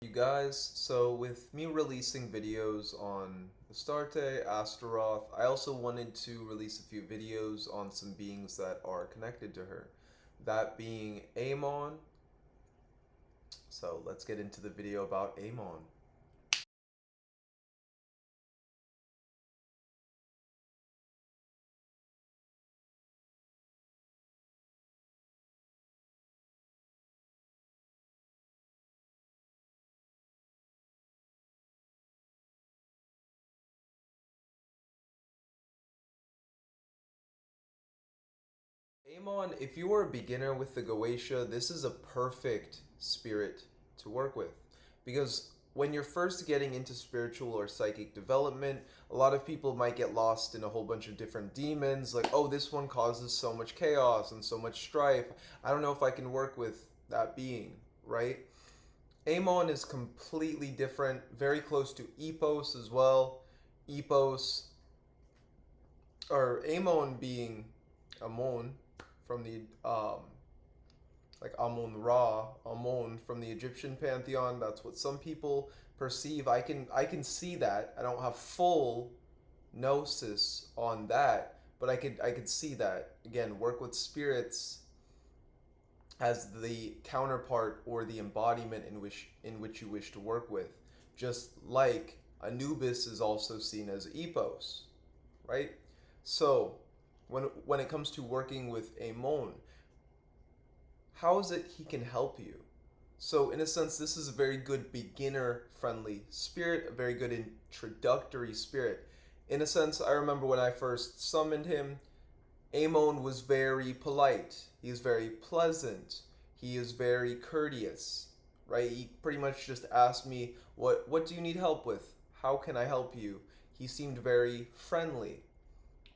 You guys, so with me releasing videos on Astarte, Astaroth, I also wanted to release a few videos on some beings that are connected to her. That being Amon. So let's get into the video about Amon. Amon, if you are a beginner with the Goetia, this is a perfect spirit to work with. Because when you're first getting into spiritual or psychic development, a lot of people might get lost in a whole bunch of different demons. Like, oh, this one causes so much chaos and so much strife. I don't know if I can work with that being, right? Amon is completely different, very close to Epos as well. Epos, or Amon being Amon from the like Amun Ra, Amun from the Egyptian pantheon. That's what some people perceive. I can see that. I don't have full gnosis on that, but I could see that. Again, work with spirits as the counterpart or the embodiment in which you wish to work with. Just like Anubis is also seen as Epos, right? So when it comes to working with Amon, how is it he can help you? So in a sense, this is a very good beginner friendly spirit, a very good introductory spirit. In a sense, I remember when I first summoned him, Amon was very polite. He is very pleasant. He is very courteous, right? He pretty much just asked me, what do you need help with? How can I help you? He seemed very friendly,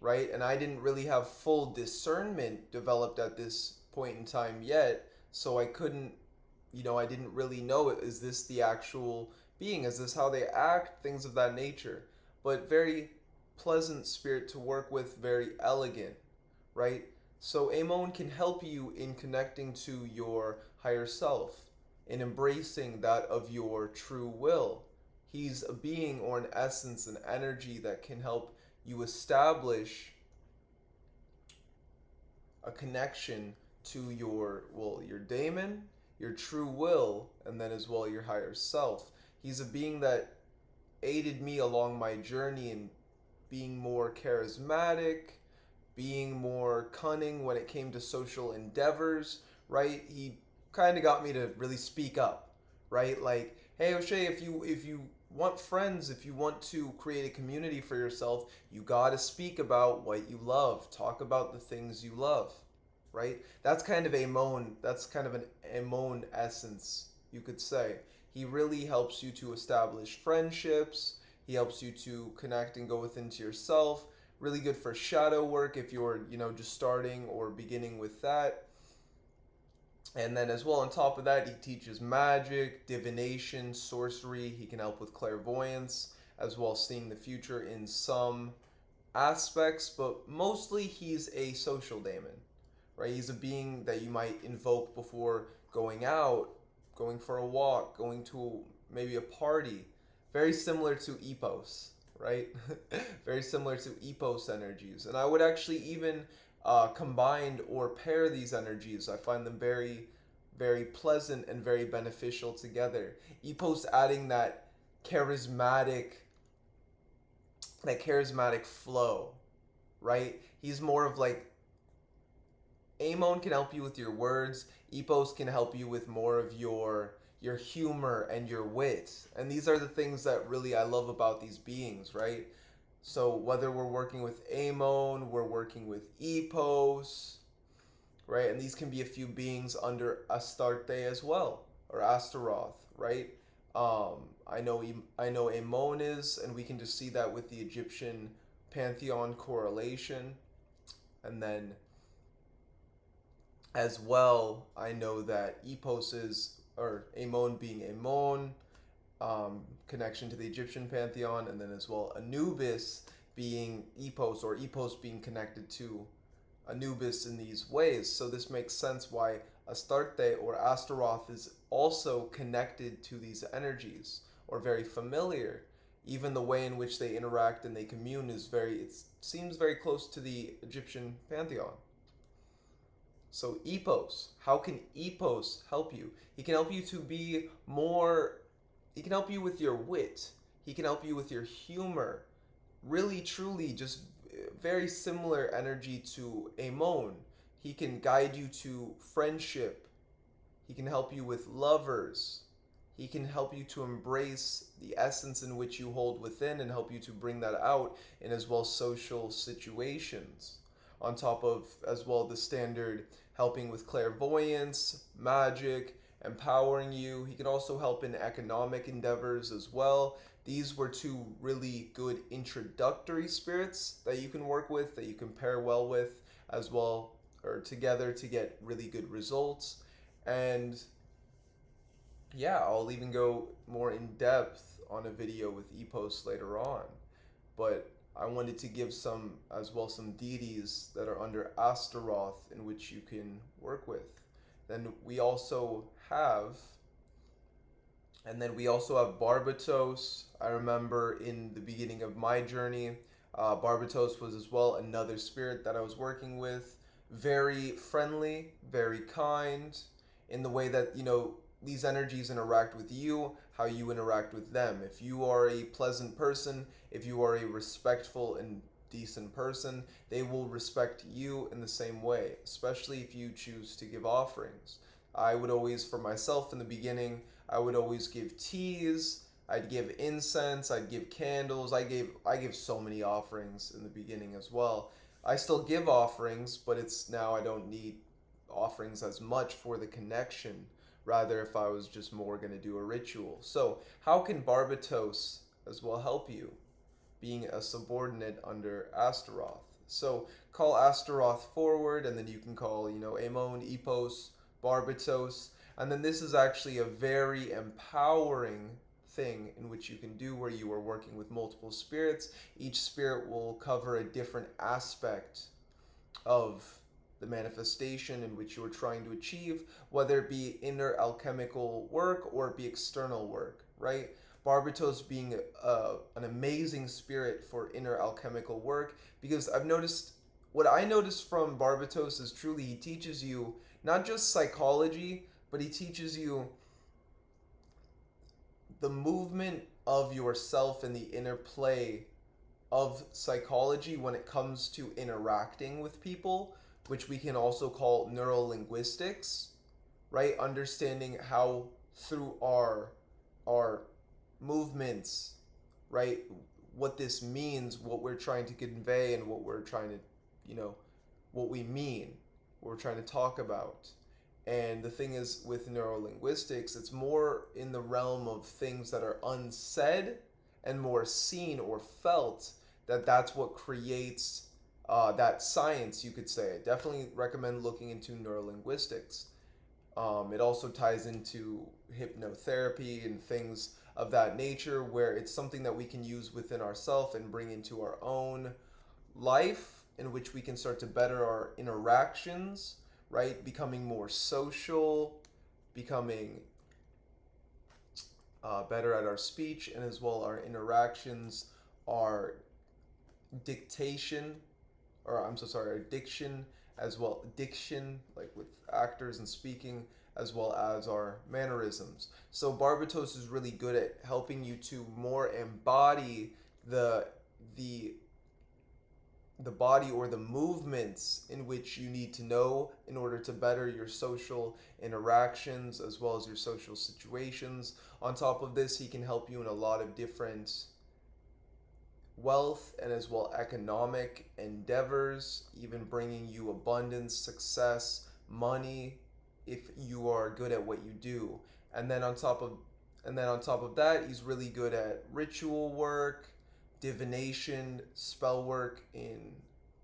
right? And I didn't really have full discernment developed at this point in time yet, so I couldn't, I didn't really know, is this the actual being? Is this how they act? Things of that nature. But very pleasant spirit to work with, very elegant, right? So Amon can help you in connecting to your higher self, in embracing that of your true will. He's a being or an essence, an energy that can help you establish a connection to your daemon, your true will, and then as well your higher self. He's a being that aided me along my journey in being more charismatic, being more cunning when it came to social endeavors, right? He kind of got me to really speak up, right? Like, hey O'Shea, if you want friends, if you want to create a community for yourself, you got to speak about what you love. Talk about the things you love, right? That's kind of an Amon essence, you could say. He really helps you to establish friendships. He helps you to connect and go within to yourself. Really good for shadow work if you're, just starting or beginning with that. And then as well, on top of that, he teaches magic, divination, sorcery. He can help with clairvoyance, as well as seeing the future in some aspects, but mostly he's a social daemon, right? He's a being that you might invoke before going out, going for a walk, going to maybe a party. Very similar to Epos, right? Very similar to Epos energies. And I would actually even combine or pair these energies. I find them very, very pleasant and very beneficial together. Epos adding charismatic that charismatic flow, right? He's more of like, Amon can help you with your words. Epos can help you with more of your humor and your wit. And these are the things that really I love about these beings, right? So whether we're working with Amon, we're working with Epos, right? And these can be a few beings under Astarte as well, or Astaroth, right? I know Amon is, and we can just see that with the Egyptian pantheon correlation. And then as well, I know that Epos is, or Amon being Amon, connection to the Egyptian pantheon, and then as well Anubis being Epos, or Epos being connected to Anubis in these ways. So this makes sense why Astarte or Astaroth is also connected to these energies, or very familiar. Even the way in which they interact and they commune is it seems very close to the Egyptian pantheon. So Epos, how can Epos help you? He can help you to be more, he can help you with your wit. He can help you with your humor. Really, truly, just very similar energy to Amon. He can guide you to friendship. He can help you with lovers. He can help you to embrace the essence in which you hold within and help you to bring that out in as well social situations. On top of as well the standard helping with clairvoyance, magic, empowering you. He can also help in economic endeavors as well. These were two really good introductory spirits that you can work with, that you can pair well with as well, or together to get really good results. And yeah, I'll even go more in depth on a video with Epos later on. But I wanted to give some deities that are under Astaroth in which you can work with. Then we also have Barbatos. I remember in the beginning of my journey, Barbatos was as well another spirit that I was working with. Very friendly, very kind, in the way that, these energies interact with you, how you interact with them. If you are a pleasant person, if you are a respectful and decent person, they will respect you in the same way, especially if you choose to give offerings. I would always, for myself in the beginning, I would always give teas, I'd give incense, I'd give candles. I give so many offerings in the beginning as well. I still give offerings, but it's now I don't need offerings as much for the connection. Rather, if I was just more going to do a ritual. So, how can Barbatos as well help you, being a subordinate under Astaroth? So, call Astaroth forward, and then you can call, Amon, Epos, Barbatos. And then this is actually a very empowering thing in which you can do, where you are working with multiple spirits. Each spirit will cover a different aspect of the manifestation in which you are trying to achieve, whether it be inner alchemical work or it be external work, right? Barbatos being an amazing spirit for inner alchemical work, because what I noticed from Barbatos is truly he teaches you not just psychology, but he teaches you the movement of yourself and the interplay of psychology when it comes to interacting with people, which we can also call neurolinguistics, right? Understanding how through our movements, right, what this means, what we're trying to convey, and what we're trying to, what we mean, what we're trying to talk about. And the thing is, with neurolinguistics, it's more in the realm of things that are unsaid and more seen or felt, that's what creates that science, you could say. I definitely recommend looking into neurolinguistics. It also ties into hypnotherapy and things of that nature, where it's something that we can use within ourselves and bring into our own life, in which we can start to better our interactions, right? Becoming more social, becoming better at our speech, and as well our interactions, our diction, as well, diction, like with actors and speaking, as well as our mannerisms. So Barbatos is really good at helping you to more embody the body or the movements in which you need to know in order to better your social interactions as well as your social situations. On top of this, he can help you in a lot of different wealth and as well economic endeavors, even bringing you abundance, success, money, if you are good at what you do. And then on top of that, he's really good at ritual work, divination, spell work in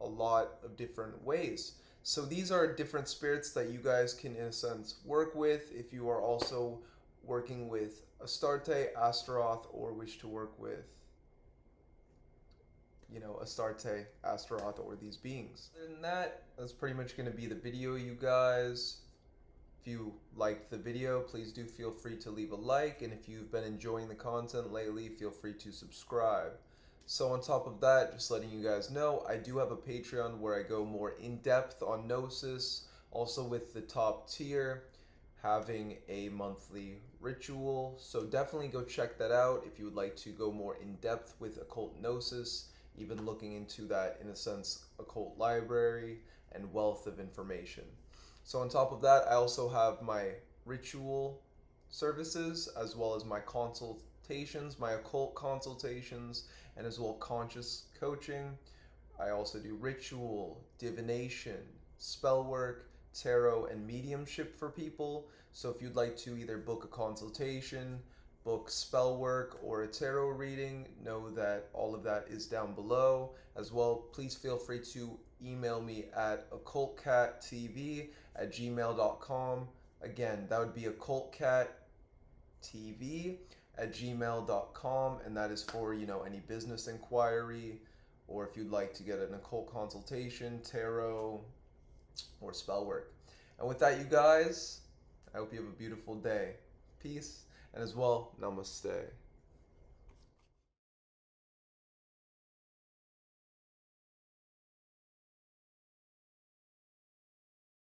a lot of different ways. So these are different spirits that you guys can, in a sense, work with if you are also working with Astarte, Astaroth, or wish to work with, Astarte, Astaroth, or these beings. And that's pretty much going to be the video, you guys. If you liked the video, please do feel free to leave a like, and if you've been enjoying the content lately, feel free to subscribe. So on top of that, just letting you guys know, I do have a Patreon where I go more in-depth on Gnosis, also with the top tier having a monthly ritual. So definitely go check that out if you would like to go more in-depth with occult Gnosis, even looking into that, in a sense, occult library and wealth of information. So on top of that, I also have my ritual services as well as my consultations, my occult consultations, and as well conscious coaching. I also do ritual, divination, spell work, tarot, and mediumship for people. So if you'd like to either book a consultation, book spell work, or a tarot reading, know that all of that is down below. As well, please feel free to email me at OccultcatTv@gmail.com. Again, that would be OccultcatTv@gmail.com, and that is for, any business inquiry, or if you'd like to get an occult consultation, tarot, or spell work. And with that, you guys, I hope you have a beautiful day. Peace, and as well, namaste.